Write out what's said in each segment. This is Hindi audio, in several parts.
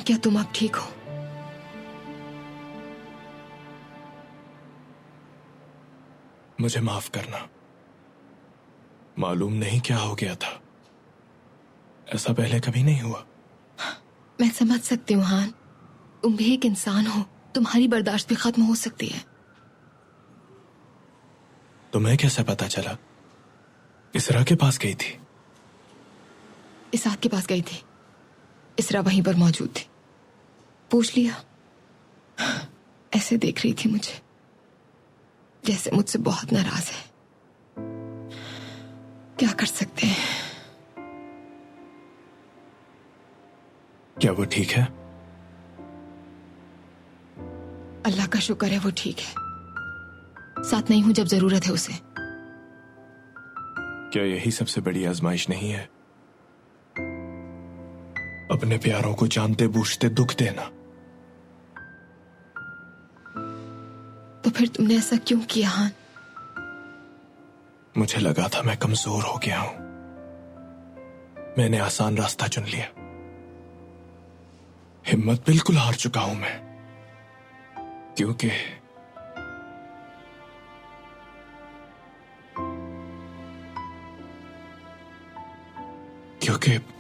क्या तुम अब ठीक हो? मुझे माफ करना। मालूम नहीं क्या हो गया था। ऐसा पहले कभी नहीं हुआ। मैं समझ सकती हूँ हान, तुम भी एक इंसान हो, तुम्हारी बर्दाश्त भी खत्म हो सकती है। तुम्हें कैसे पता चला? इसरा के पास गई थी। इसाक के पास गई थी, इसरा वहीं पर मौजूद थी। पूछ लिया। ऐसे देख रही थी मुझे जैसे मुझसे बहुत नाराज है। क्या कर सकते हैं? क्या वो ठीक है? अल्लाह का शुक्र है वो ठीक है। साथ नहीं हूं जब जरूरत है उसे। क्या यही सबसे बड़ी आजमाइश नहीं है? अपने प्यारों को जानते बूझते दुख देना। तो फिर तुमने ऐसा क्यों किया हान? मुझे लगा था मैं कमजोर हो गया हूं। मैंने आसान रास्ता चुन लिया। हिम्मत बिल्कुल हार चुका हूं मैं, क्योंकि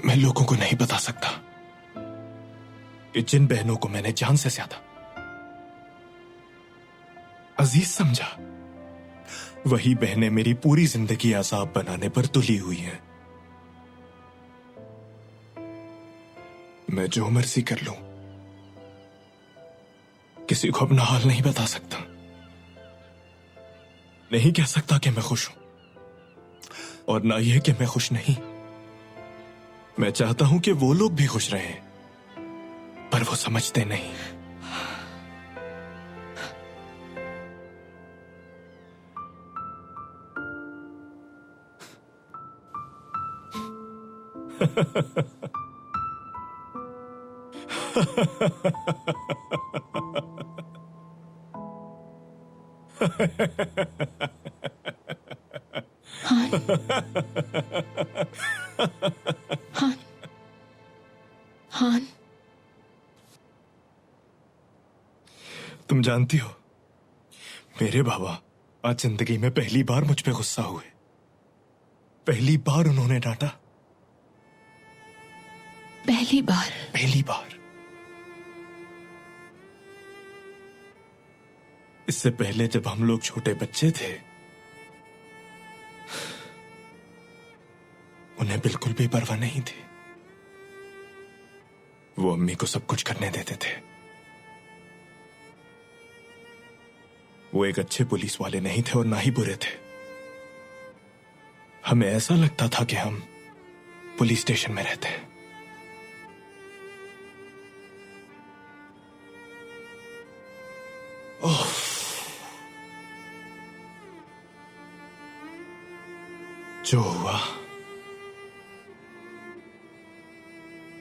मैं लोगों को नहीं बता सकता कि जिन बहनों को मैंने जान से ज्यादा अजीज समझा, वही बहनें मेरी पूरी जिंदगी अजाब बनाने पर तुली हुई हैं। मैं जो मर्जी कर लूं, किसी को अपना हाल नहीं बता सकता। नहीं कह सकता कि मैं खुश हूं, और ना यह कि मैं खुश नहीं। मैं चाहता हूं कि वो लोग भी खुश रहें, पर वो समझते नहीं। हान, हान, हान, तुम जानती हो, मेरे बाबा आज जिंदगी में पहली बार मुझ पे गुस्सा हुए। पहली बार उन्होंने डांटा। पहली बार? पहली बार। इससे पहले जब हम लोग छोटे बच्चे थे, उन्हें बिल्कुल भी परवाह नहीं थी। वो अम्मी को सब कुछ करने देते थे। वो एक अच्छे पुलिस वाले नहीं थे और ना ही बुरे थे। हमें ऐसा लगता था कि हम पुलिस स्टेशन में रहते हैं। ओह, जो हुआ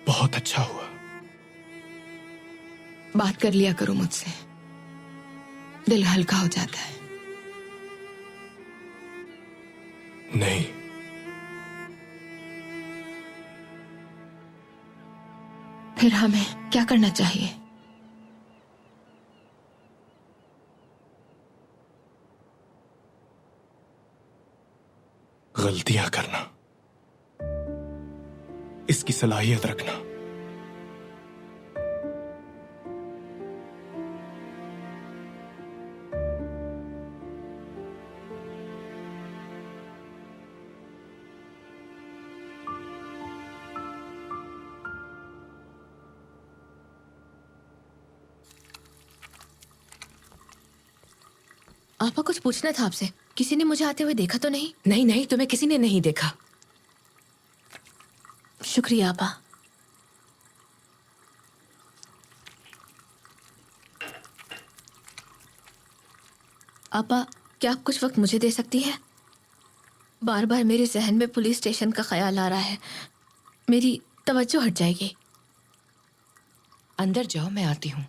बहुत अच्छा हुआ। बात कर लिया करो मुझसे, दिल हल्का हो जाता है। नहीं, फिर हमें क्या करना चाहिए? गलतियां करना, इसकी सलाहियत रखना। आपा, कुछ पूछना था आपसे। किसी ने मुझे आते हुए देखा तो नहीं? नहीं नहीं, तुम्हें किसी ने नहीं देखा। शुक्रिया आपा। आपा, क्या आप कुछ वक्त मुझे दे सकती हैं? बार बार मेरे जहन में पुलिस स्टेशन का ख्याल आ रहा है। मेरी तवज्जो हट जाएगी। अंदर जाओ, मैं आती हूँ।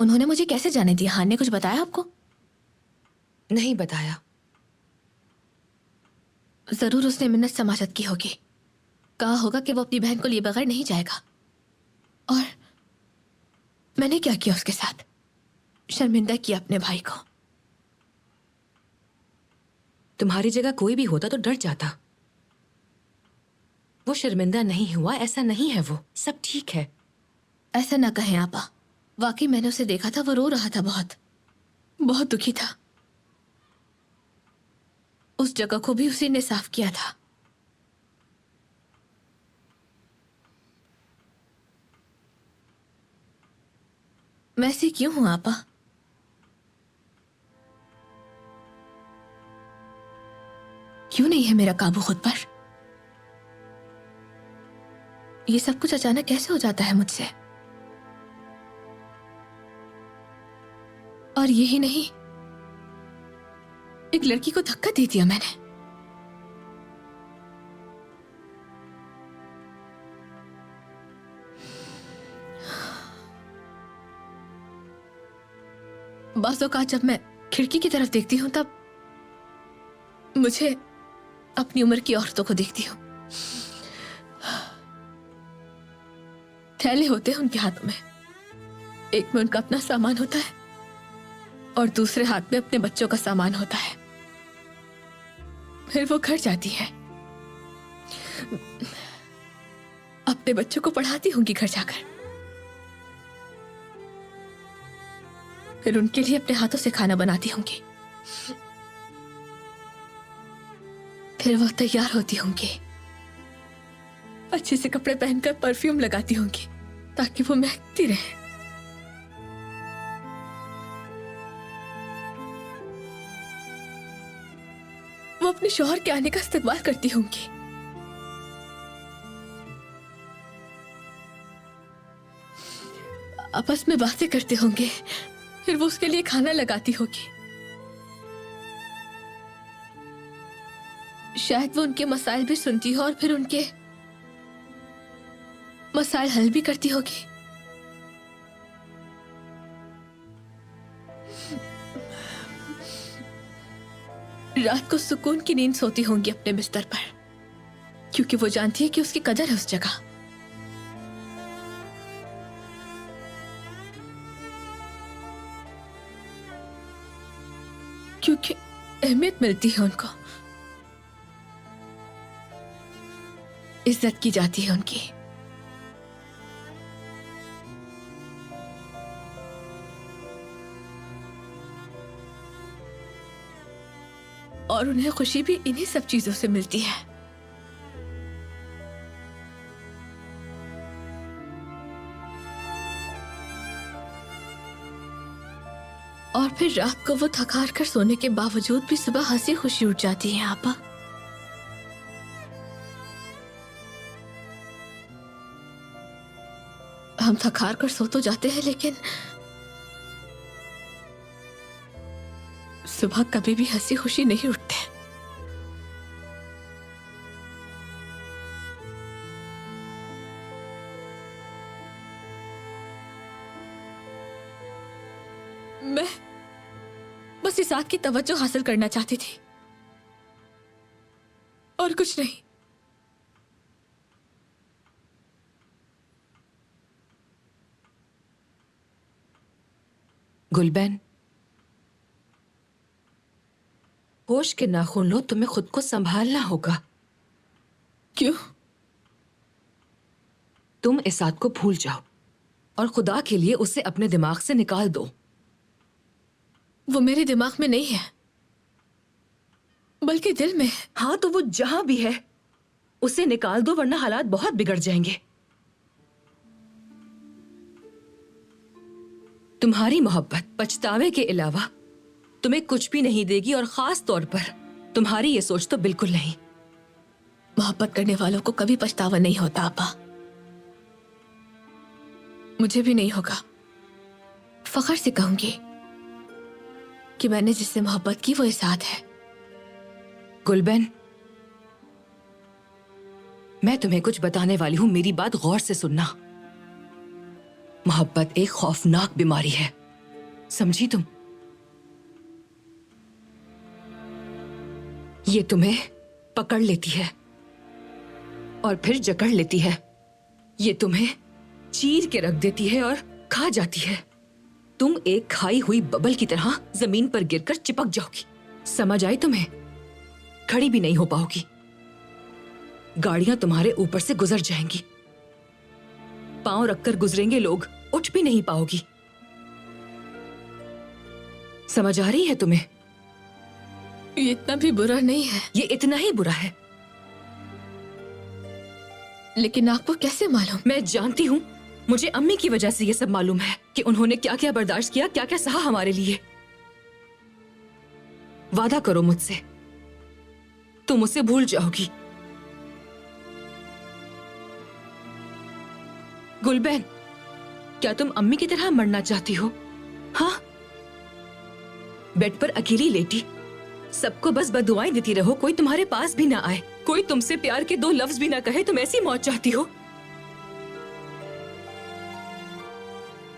उन्होंने मुझे कैसे जाने दिया? हान ने कुछ बताया आपको? नहीं बताया। जरूर उसने मिन्नत समाजत की होगी। कहा होगा कि वो अपनी बहन को लिए बगैर नहीं जाएगा। और मैंने क्या किया उसके साथ? शर्मिंदा किया अपने भाई को। तुम्हारी जगह कोई भी होता तो डर जाता। वो शर्मिंदा नहीं हुआ, ऐसा नहीं है, वो सब ठीक है। ऐसा ना कहें आपा, वाकई मैंने उसे देखा था, वो रो रहा था, बहुत बहुत दुखी था। उस जगह को भी उसी ने साफ किया था। मैं ऐसी क्यों हूं आपा? क्यों नहीं है मेरा काबू खुद पर? ये सब कुछ अचानक कैसे हो जाता है मुझसे? और यही नहीं, एक लड़की को धक्का दे दिया मैंने। बाज़ औक़ात जब मैं खिड़की की तरफ देखती हूं तब मुझे अपनी उम्र की औरतों को देखती हूं। थैले होते हैं उनके हाथों में, एक में उनका अपना सामान होता है और दूसरे हाथ में अपने बच्चों का सामान होता है। फिर वो घर जाती है, अपने बच्चों को पढ़ाती होंगी घर जाकर, फिर उनके लिए अपने हाथों से खाना बनाती होंगी, फिर वो तैयार होती होंगी, अच्छे से कपड़े पहनकर परफ्यूम लगाती होंगी ताकि वो महकती रहे। वो अपने शौहर के आने का इस्तकबाल करती होंगी। आपस में बातें करते होंगे, फिर वो उसके लिए खाना लगाती होगी। शायद वो उनके मसाइल भी सुनती हो और फिर उनके मसाइल हल भी करती होगी। रात को सुकून की नींद सोती होंगी अपने बिस्तर पर, क्योंकि वो जानती है कि उसकी कदर है उस जगह। क्योंकि अहमियत मिलती है उनको, इज्जत की जाती है उनकी। और उन्हें खुशी भी इन्हीं सब चीजों से मिलती है। और फिर रात को वो थकार कर सोने के बावजूद भी सुबह हंसी खुशी उठ जाती है आपा। हम थकार कर सो तो जाते हैं, लेकिन सुबह कभी भी हंसी खुशी नहीं उठते। मैं बस इसात की तवज्जो हासिल करना चाहती थी और कुछ नहीं। गुलबैन, होश के नाखून लो, तुम्हें खुद को संभालना होगा। क्यों? तुम इसात को भूल जाओ और खुदा के लिए उसे अपने दिमाग से निकाल दो। वो मेरे दिमाग में नहीं है, बल्कि दिल में है। हाँ, तो वो जहां भी है उसे निकाल दो, वरना हालात बहुत बिगड़ जाएंगे। तुम्हारी मोहब्बत पछतावे के अलावा तुम्हें कुछ भी नहीं देगी, और खास तौर पर तुम्हारी ये सोच तो बिल्कुल नहीं। मोहब्बत करने वालों को कभी पछतावा नहीं होता आपा। मुझे भी नहीं होगा। फख्र से कहूंगी कि मैंने जिससे मोहब्बत की वो इसात है। गुलबैन, मैं तुम्हें कुछ बताने वाली हूं, मेरी बात गौर से सुनना। मोहब्बत एक खौफनाक बीमारी है समझी तुम? ये तुम्हें पकड़ लेती है और फिर जकड़ लेती है। ये तुम्हें चीर के रख देती है और खा जाती है। तुम एक खाई हुई बबल की तरह जमीन पर गिरकर चिपक जाओगी। समझ आई तुम्हें? खड़ी भी नहीं हो पाओगी। गाड़ियां तुम्हारे ऊपर से गुजर जाएंगी। पांव रखकर गुजरेंगे लोग, उठ भी नहीं पाओगी। समझ आ रही है तुम्हें? ये इतना भी बुरा नहीं है। ये इतना ही बुरा है। लेकिन आपको कैसे मालूम? मैं जानती हूँ। मुझे अम्मी की वजह से ये सब मालूम है कि उन्होंने क्या क्या बर्दाश्त किया, क्या क्या सहा हमारे लिए। वादा करो मुझसे, तुम उसे भूल जाओगी। गुलबैन, क्या तुम अम्मी की तरह मरना चाहती हो? हाँ? बेड पर अकेली लेटी, सबको बस बदुआएं देती रहो, कोई तुम्हारे पास भी ना आए, कोई तुमसे प्यार के दो लफ्ज भी ना कहे, तुम ऐसी मौत चाहती हो?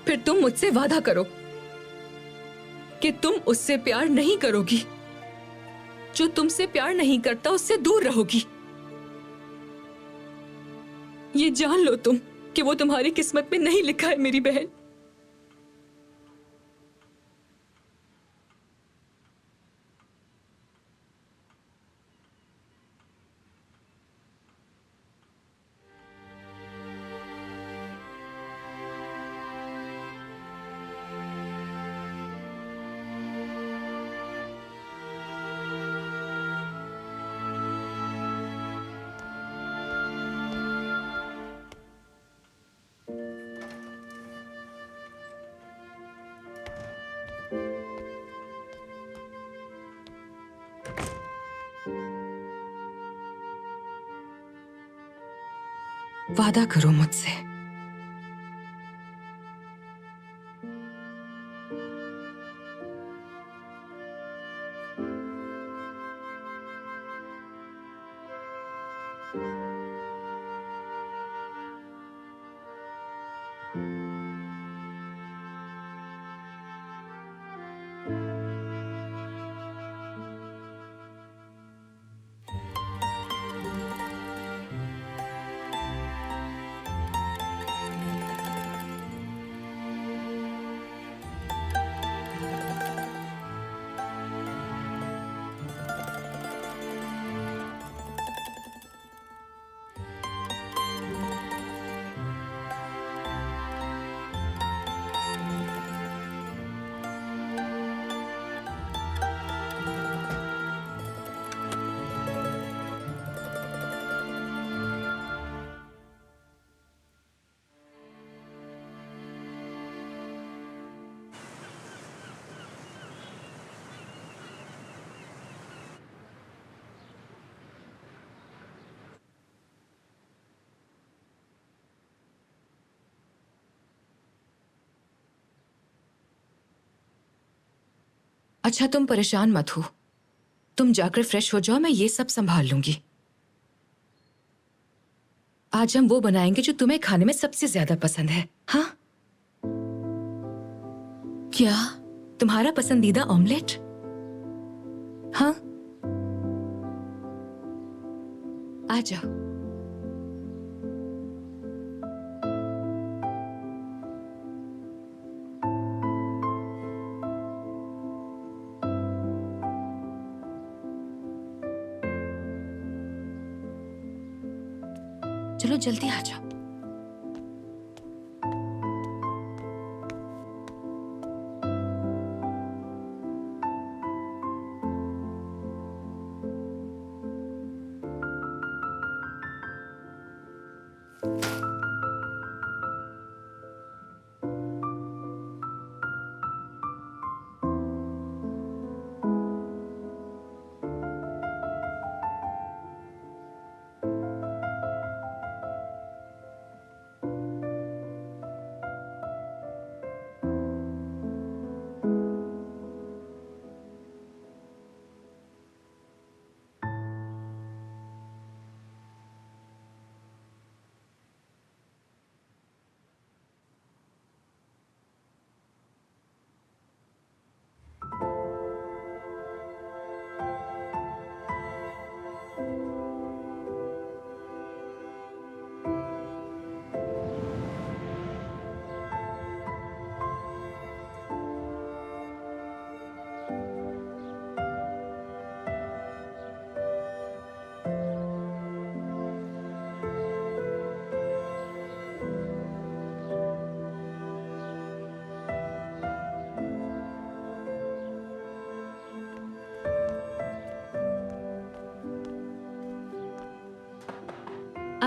फिर तुम मुझसे वादा करो कि तुम उससे प्यार नहीं करोगी। जो तुमसे प्यार नहीं करता उससे दूर रहोगी। ये जान लो तुम कि वो तुम्हारी किस्मत में नहीं लिखा है मेरी बहन। वादा करो मुझसे। अच्छा, तुम परेशान मत हो, तुम जाकर फ्रेश हो जाओ, मैं ये सब संभाल लूंगी। आज हम वो बनाएंगे जो तुम्हें खाने में सबसे ज्यादा पसंद है। हाँ? क्या? तुम्हारा पसंदीदा ऑमलेट। हाँ, आ जाओ। चलो जल्दी आ जाओ।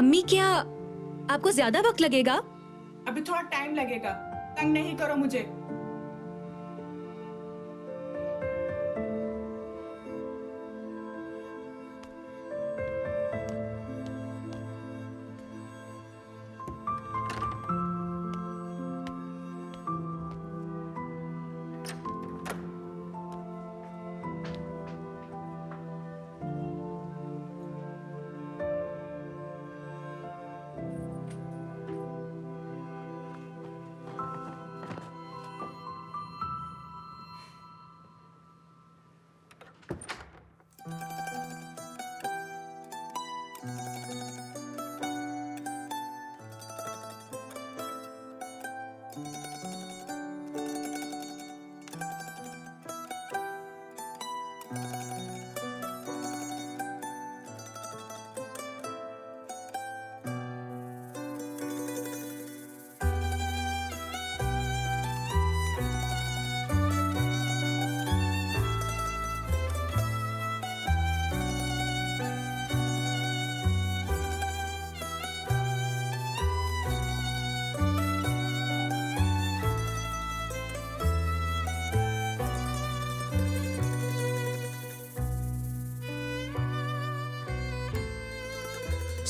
अम्मी क्या आपको ज्यादा वक्त लगेगा? अभी थोड़ा टाइम लगेगा, तंग नहीं करो मुझे।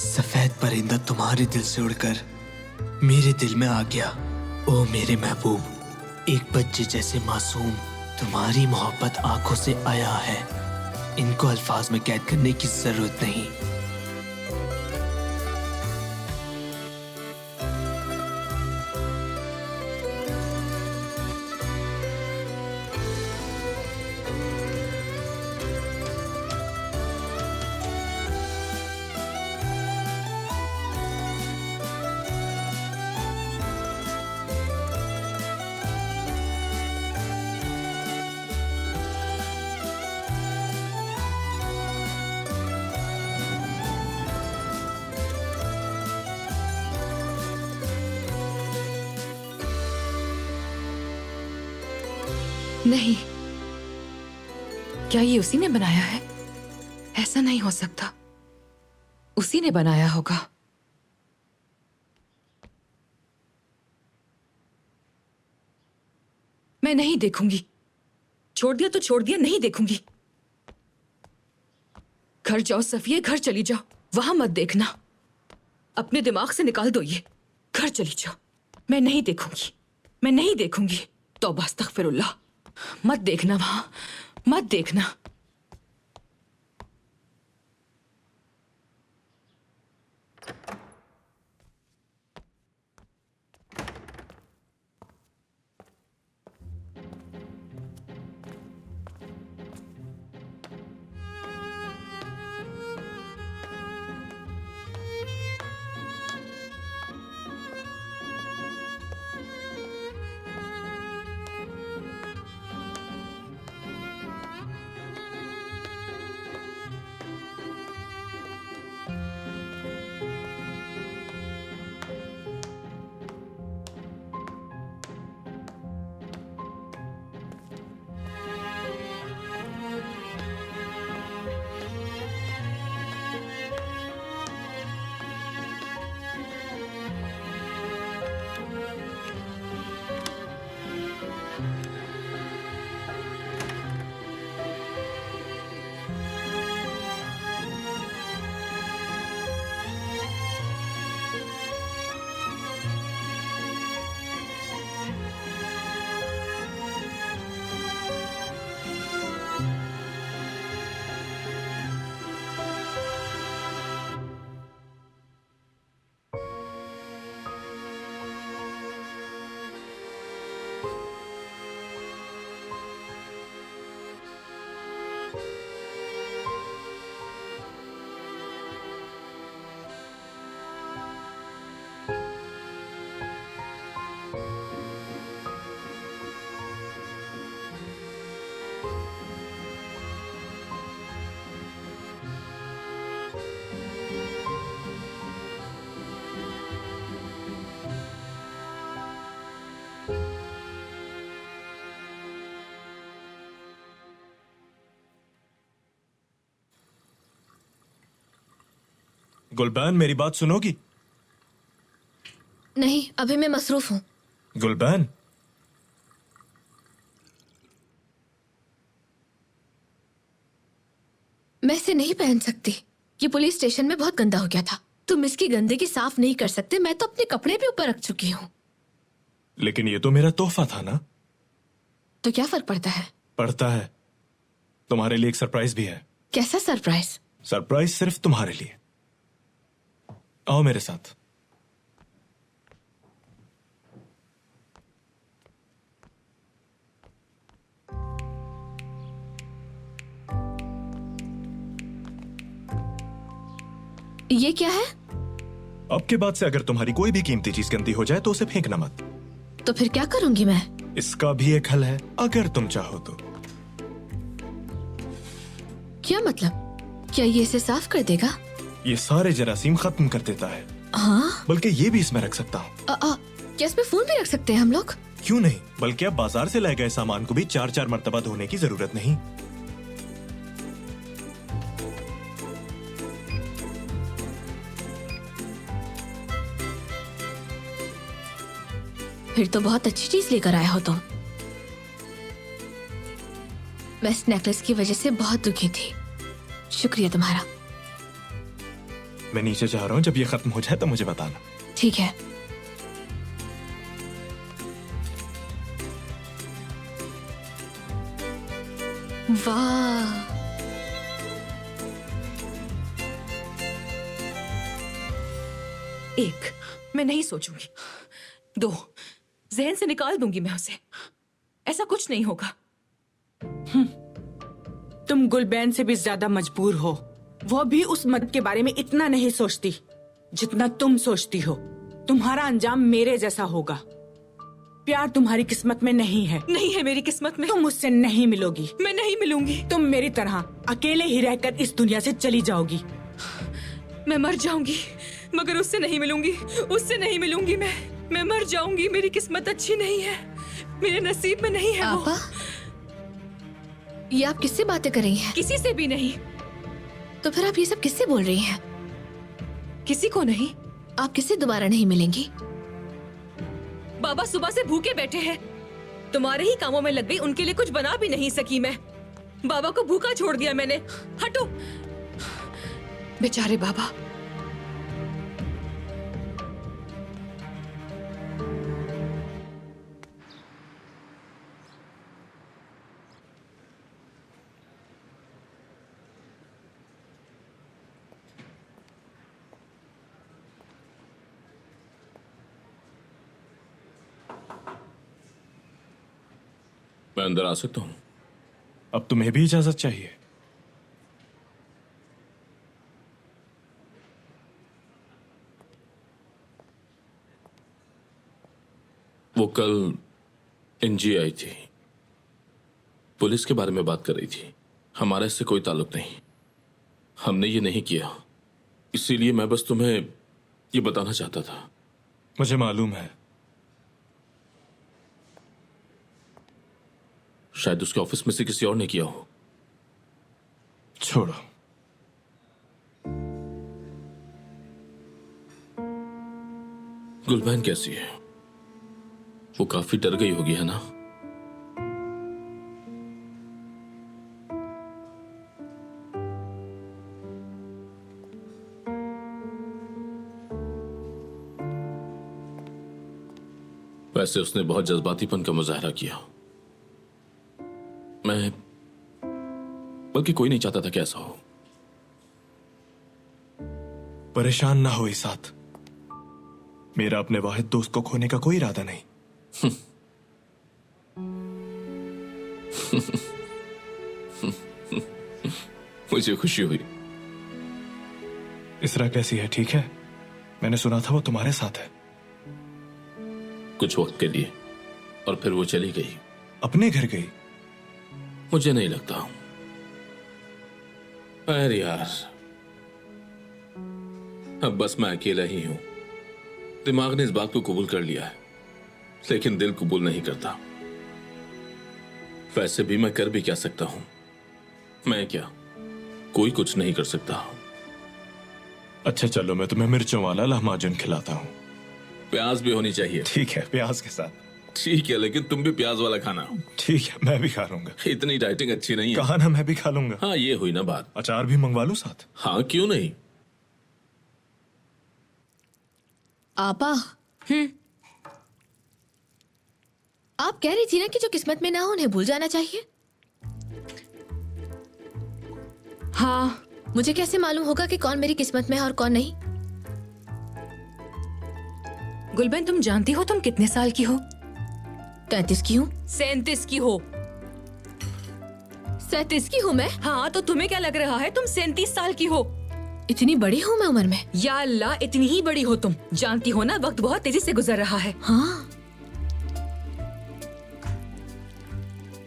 सफेद परिंदा तुम्हारे दिल से उड़कर मेरे दिल में आ गया। ओ मेरे महबूब, एक बच्चे जैसे मासूम तुम्हारी मोहब्बत आंखों से आया है। इनको अल्फाज में कैद करने की जरूरत नहीं। नहीं, क्या ये उसी ने बनाया है? ऐसा नहीं हो सकता, उसी ने बनाया होगा। मैं नहीं देखूंगी। छोड़ दिया तो छोड़ दिया, नहीं देखूंगी। घर जाओ सफिया, घर चली जाओ, वहां मत देखना। अपने दिमाग से निकाल दो ये। घर चली जाओ। मैं नहीं देखूंगी, मैं नहीं देखूंगी। तौबा अस्तगफिरुल्लाह। मत देखना वहां, मत देखना। गुलबैन, मेरी बात सुनोगी? नहीं, अभी मैं मसरूफ हूँ। गुलबैन, मैं इसे नहीं पहन सकती। ये पुलिस स्टेशन में बहुत गंदा हो गया था। तुम इसकी गंदगी साफ नहीं कर सकते। मैं तो अपने कपड़े भी ऊपर रख चुकी हूँ। लेकिन ये तो मेरा तोहफा था ना। तो क्या फर्क पड़ता है? पड़ता है। तुम्हारे लिए एक सरप्राइज भी है। कैसा सरप्राइज? सरप्राइज सिर्फ तुम्हारे लिए। आओ मेरे साथ। ये क्या है? अब के बाद से अगर तुम्हारी कोई भी कीमती चीज गंदी हो जाए तो उसे फेंकना मत। तो फिर क्या करूंगी मैं? इसका भी एक हल है, अगर तुम चाहो तो। क्या मतलब? क्या ये इसे साफ कर देगा? ये सारे जरासीम खत्म कर देता है। हाँ? बल्कि ये भी इसमें रख सकता हूँ। क्या इसमें फोन भी रख सकते हैं हम लोग? क्यों नहीं, बल्कि अब बाजार से लाए गए सामान को भी 4-4 मरतबा धोने की जरूरत नहीं। फिर तो बहुत अच्छी चीज लेकर आए हो तुम। मैं इस नेकलेस की वजह से बहुत दुखी थी। शुक्रिया तुम्हारा। मैं नीचे जा रहा हूँ, जब ये खत्म हो जाए तो मुझे बताना। ठीक है। वाह, एक, मैं नहीं सोचूंगी। दो, जहन से निकाल दूंगी मैं उसे। ऐसा कुछ नहीं होगा। तुम गुलबैन से भी ज्यादा मजबूर हो। वो भी उस मर्द के बारे में इतना नहीं सोचती जितना तुम सोचती हो। तुम्हारा अंजाम मेरे जैसा होगा। प्यार तुम्हारी किस्मत में नहीं है। नहीं है मेरी किस्मत में। तुम उससे नहीं मिलोगी। मैं नहीं मिलूंगी। तुम मेरी तरह अकेले ही रहकर इस दुनिया से चली जाओगी। मैं मर जाऊंगी मगर उससे नहीं मिलूंगी। उससे नहीं मिलूंगी। मैं मर जाऊंगी। मेरी किस्मत अच्छी नहीं है। मेरे नसीब में नहीं है वो। आपा, ये आप किससे बातें कर रही हैं? किसी से भी नहीं। तो फिर आप ये सब किससे बोल रही हैं? किसी को नहीं। आप किससे दोबारा नहीं मिलेंगी? बाबा सुबह से भूखे बैठे हैं। तुम्हारे ही कामों में लग गई। उनके लिए कुछ बना भी नहीं सकी मैं। बाबा को भूखा छोड़ दिया मैंने। हटो। बेचारे बाबा। मैं अंदर आ सकता हूँ? अब तुम्हें भी इजाजत चाहिए? वो कल एनजी आई थी। पुलिस के बारे में बात कर रही थी। हमारा इससे कोई ताल्लुक नहीं। हमने ये नहीं किया। इसीलिए मैं बस तुम्हें ये बताना चाहता था। मुझे मालूम है। शायद उसके ऑफिस में से किसी और ने किया हो। छोड़ो। गुलबैन कैसी है? वो काफी डर गई होगी, है ना? वैसे उसने बहुत जज्बातीपन का मुजाहरा किया। मैं बल्कि कोई नहीं चाहता था कि ऐसा हो। परेशान ना हो इसात। मेरा अपने वाहिद दोस्त को खोने का कोई इरादा नहीं। मुझे खुशी हुई। इसरा कैसी है? ठीक है? मैंने सुना था वो तुम्हारे साथ है। कुछ वक्त के लिए, और फिर वो चली गई। अपने घर गई? मुझे नहीं लगता। अरे यार, अब बस मैं अकेला ही हूं। दिमाग ने इस बात को कबूल कर लिया है, लेकिन दिल कबूल नहीं करता। वैसे भी मैं कर भी क्या सकता हूं? मैं क्या, कोई कुछ नहीं कर सकता। अच्छा चलो, मैं तुम्हें मिर्चों वाला लहमाजुन खिलाता हूँ। प्याज भी होनी चाहिए। ठीक है, प्याज के साथ। ठीक है, लेकिन तुम भी प्याज वाला खाना। ठीक है, मैं भी खा लूंगा। इतनी डाइटिंग अच्छी नहीं है। कहा ना, मैं भी खा लूंगा। हाँ, ये हुई ना बात। अचार भी मंगवा लूं साथ? हाँ, क्यों नहीं। आपा। आप कह रही थी ना कि जो किस्मत में ना हो उन्हें भूल जाना चाहिए। हाँ, मुझे कैसे मालूम होगा कि कौन मेरी किस्मत में है और कौन नहीं? गुलबेन, तुम जानती हो तुम कितने साल की हो? 33 की हूँ। 37 की हो। 37 की हूँ मैं। हाँ, तो तुम्हें क्या लग रहा है तुम 37 साल की हो? इतनी बड़ी हूँ मैं उम्र में? या अल्लाह, इतनी ही बड़ी हो तुम। जानती हो ना, वक्त बहुत तेजी से गुजर रहा है। हाँ।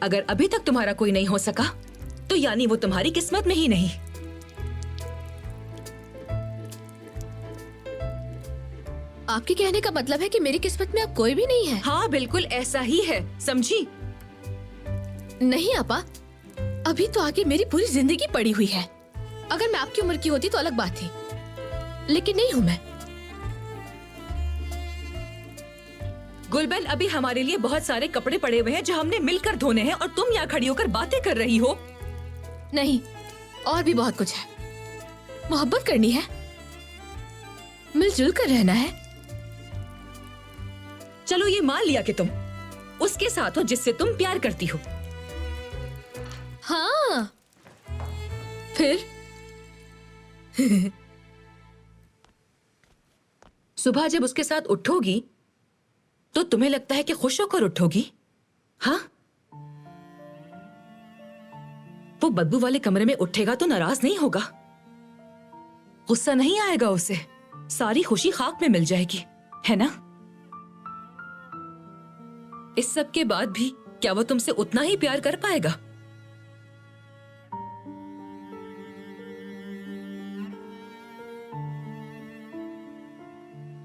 अगर अभी तक तुम्हारा कोई नहीं हो सका तो यानी वो तुम्हारी किस्मत में ही नहीं। आपके कहने का मतलब है कि मेरी किस्मत में अब कोई भी नहीं है? हाँ, बिल्कुल ऐसा ही है, समझी? नहीं आपा, अभी तो आगे मेरी पूरी जिंदगी पड़ी हुई है। अगर मैं आपकी उम्र की होती तो अलग बात थी, लेकिन नहीं हूँ मैं। गुलबेन, अभी हमारे लिए बहुत सारे कपड़े पड़े हुए हैं जो हमने मिलकर धोने हैं और तुम यहाँ खड़ी होकर बातें कर रही हो। नहीं, और भी बहुत कुछ है। मोहब्बत करनी है, मिलजुल कर रहना है। चलो ये मान लिया कि तुम उसके साथ हो जिससे तुम प्यार करती हो। हाँ, फिर सुबह जब उसके साथ उठोगी तो तुम्हें लगता है कि खुश होकर उठोगी? हाँ? वो बदबू वाले कमरे में उठेगा तो नाराज नहीं होगा, गुस्सा नहीं आएगा उसे, सारी खुशी खाक में मिल जाएगी, है ना? इस सब के बाद भी क्या वो तुमसे उतना ही प्यार कर पाएगा?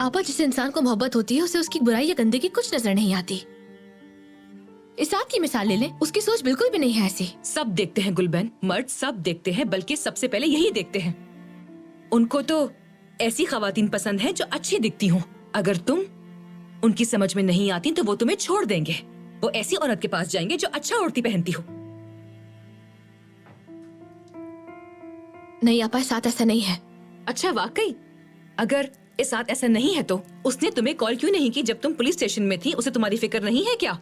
आपा, जिस इंसान को मोहब्बत होती है उसे उसकी बुराई या गंदगी कुछ नजर नहीं आती। इसात की मिसाल ले लें, उसकी सोच बिल्कुल भी नहीं है ऐसी। सब देखते हैं गुलबेन, मर्द सब देखते हैं, बल्कि सबसे पहले यही देखते हैं। उनको तो ऐसी खवातीन पसंद है जो अच्छी दिखती हों। अगर तुम उनकी समझ में नहीं आती तो वो तुम्हें छोड़ देंगे। वो ऐसी औरत के पास जाएंगे जो अच्छा औरती पहनती हो। नहीं आपा, साथ ऐसा नहीं है। अच्छा, वाकई? अगर इस साथ ऐसा नहीं है तो उसने तुम्हें कॉल क्यों नहीं की जब तुम पुलिस स्टेशन में थी? उसे तुम्हारी फिक्र नहीं है क्या?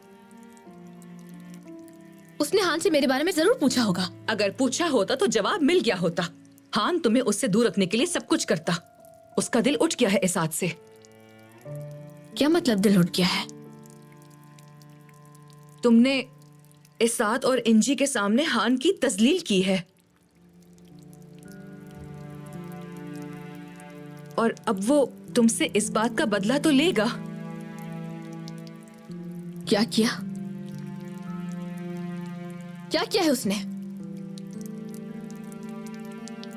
उसने हान से मेरे बारे में जरूर पूछा होगा। अगर पूछा होता तो जवाब मिल गया होता। हान तुम्हें उससे दूर रखने के लिए सब कुछ करता। उसका दिल उठ गया है इसात से। क्या मतलब दिल उठ गया है? तुमने इसात और इंजी के सामने हान की तजलील की है और अब वो तुमसे इस बात का बदला तो लेगा। क्या किया? क्या किया है उसने?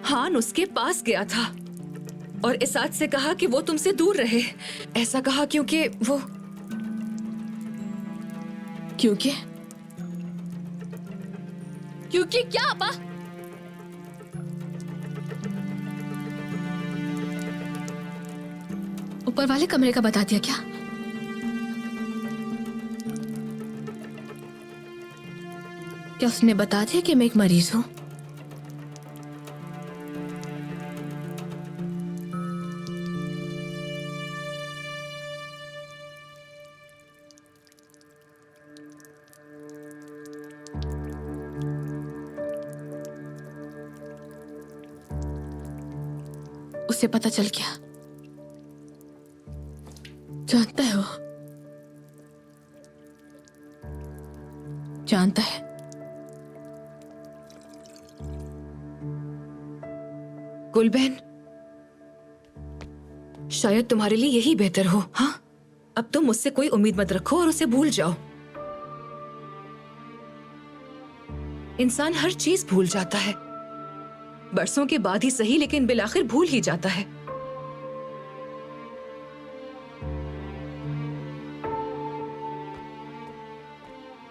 हान उसके पास गया था और इसात से कहा कि वो तुमसे दूर रहे। ऐसा कहा क्योंकि वो क्योंकि क्या आपा? ऊपर वाले कमरे का बता दिया क्या? क्या उसने बता दिया कि मैं एक मरीज हूं? उसे पता चल गया। जानता है वो, जानता है। गुलबहन, शायद तुम्हारे लिए यही बेहतर हो। हाँ, अब तुम मुझसे कोई उम्मीद मत रखो और उसे भूल जाओ। इंसान हर चीज भूल जाता है, बरसों के बाद ही सही, लेकिन बिलाखिर भूल ही जाता है।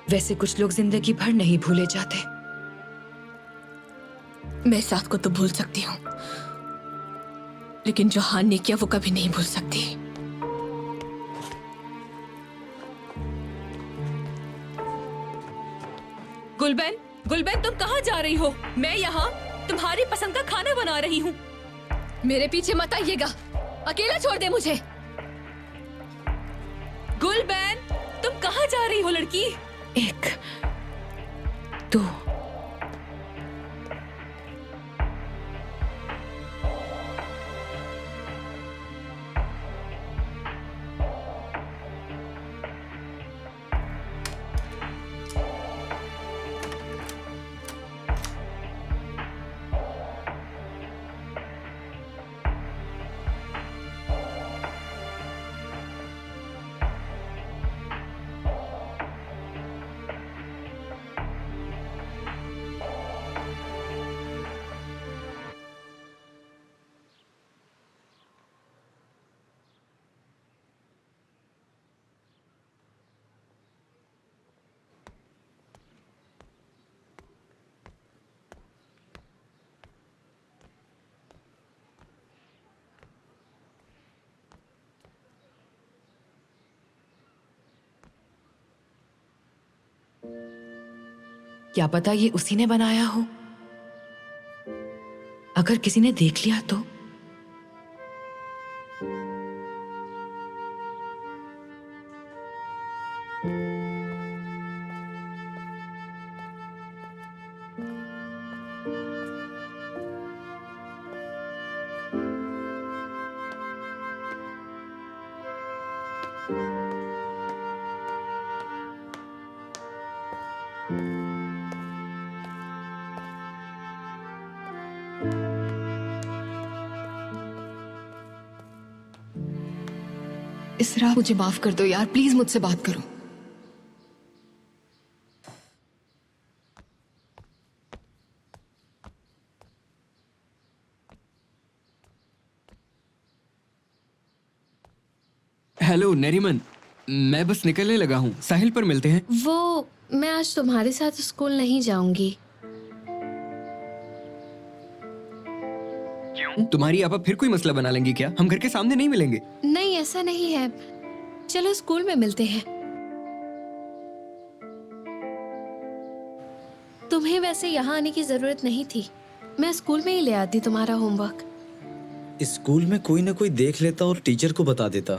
वैसे कुछ लोग जिंदगी भर नहीं भूले जाते। मैं साथ को तो भूल सकती हूँ, लेकिन जो हान ने किया वो कभी नहीं भूल सकती। गुलबेन, गुलबेन तुम कहाँ जा रही हो? मैं यहाँ तुम्हारी पसंद का खाना बना रही हूँ। मेरे पीछे मत आइएगा, अकेला छोड़ दे मुझे। गुलबेन, तुम कहाँ जा रही हो लड़की? 1 2 क्या पता ये उसी ने बनाया हो। अगर किसी ने देख लिया तो? इसरा, मुझे माफ कर दो यार, प्लीज मुझसे बात करो। हेलो नरीमन, मैं बस निकलने लगा हूँ, साहिल पर मिलते हैं। वो मैं आज तुम्हारे साथ स्कूल नहीं जाऊंगी। क्यों? तुम्हारी आपा फिर कोई मसला बना लेंगी क्या? हम घर के सामने नहीं मिलेंगे। नहीं, ऐसा नहीं है। चलो स्कूल में मिलते हैं। तुम्हें वैसे यहाँ आने की जरूरत नहीं थी, मैं स्कूल में ही ले आती तुम्हारा होमवर्क। स्कूल में कोई ना कोई देख लेता और टीचर को बता देता,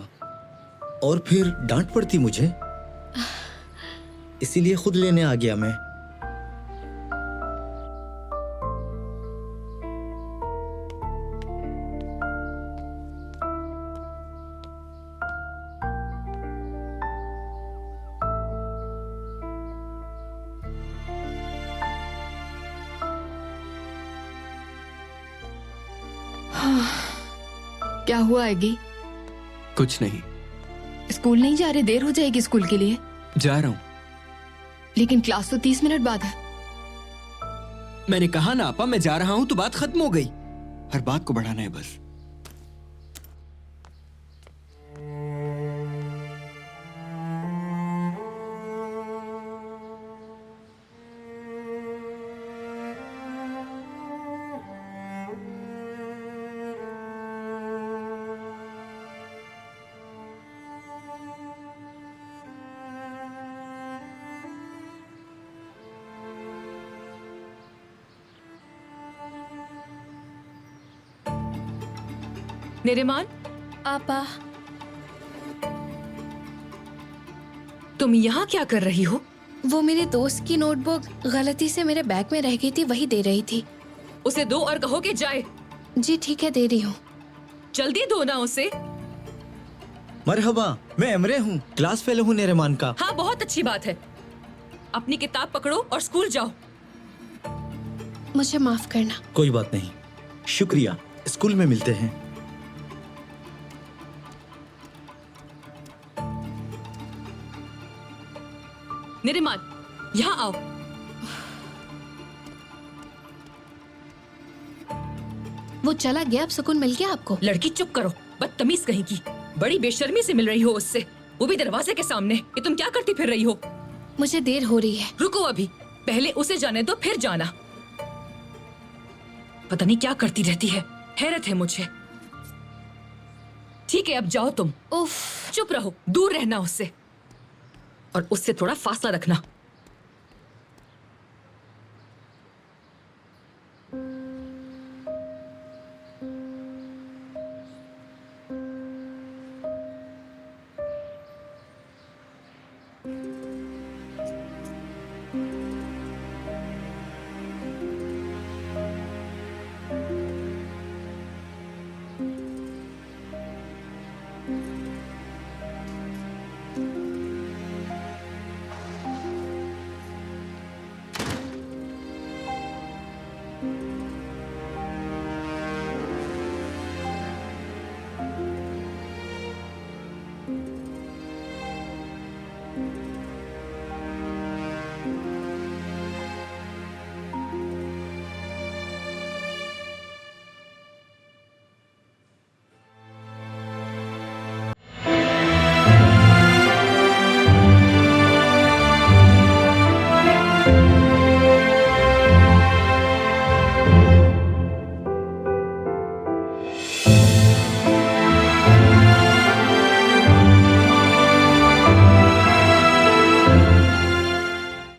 और फिर डांट पड़ती मुझे। इसीलिए खुद लेने आ गया मैं। क्या हुआ आएगी? कुछ नहीं। स्कूल नहीं जा रहे? देर हो जाएगी स्कूल के लिए। जा रहा हूँ। लेकिन क्लास तो 30 मिनट बाद है। मैंने कहा ना आपा, मैं जा रहा हूँ तो बात खत्म हो गई। हर बात को बढ़ाना है बस। निरिमान, आपा, तुम यहाँ क्या कर रही हो? वो मेरे दोस्त की नोटबुक गलती से मेरे बैग में रह गई थी, वही दे रही थी। उसे दो और कहो कि जाए। जी ठीक है, दे रही हूँ। जल्दी दो ना उसे। मरहबा, मैं एमरे हूँ, क्लास फेलो हूँ नरीमान का। हाँ, बहुत अच्छी बात है। अपनी किताब पकड़ो और स्कूल जाओ। मुझे माफ करना। कोई बात नहीं, शुक्रिया। स्कूल में मिलते हैं। निरिमान, यहाँ आओ। वो चला गया, अब सुकून मिल गया आपको? लड़की चुप करो, बदतमीज कहीं की। बड़ी बेशर्मी से मिल रही हो उससे, वो भी दरवाजे के सामने। ये तुम क्या करती फिर रही हो? मुझे देर हो रही है। रुको अभी, पहले उसे जाने दो फिर जाना। पता नहीं क्या करती रहती है, हैरत है मुझे। ठीक है, अब जाओ तुम। उफ। चुप रहो, दूर रहना उससे, और उससे थोड़ा फासला रखना।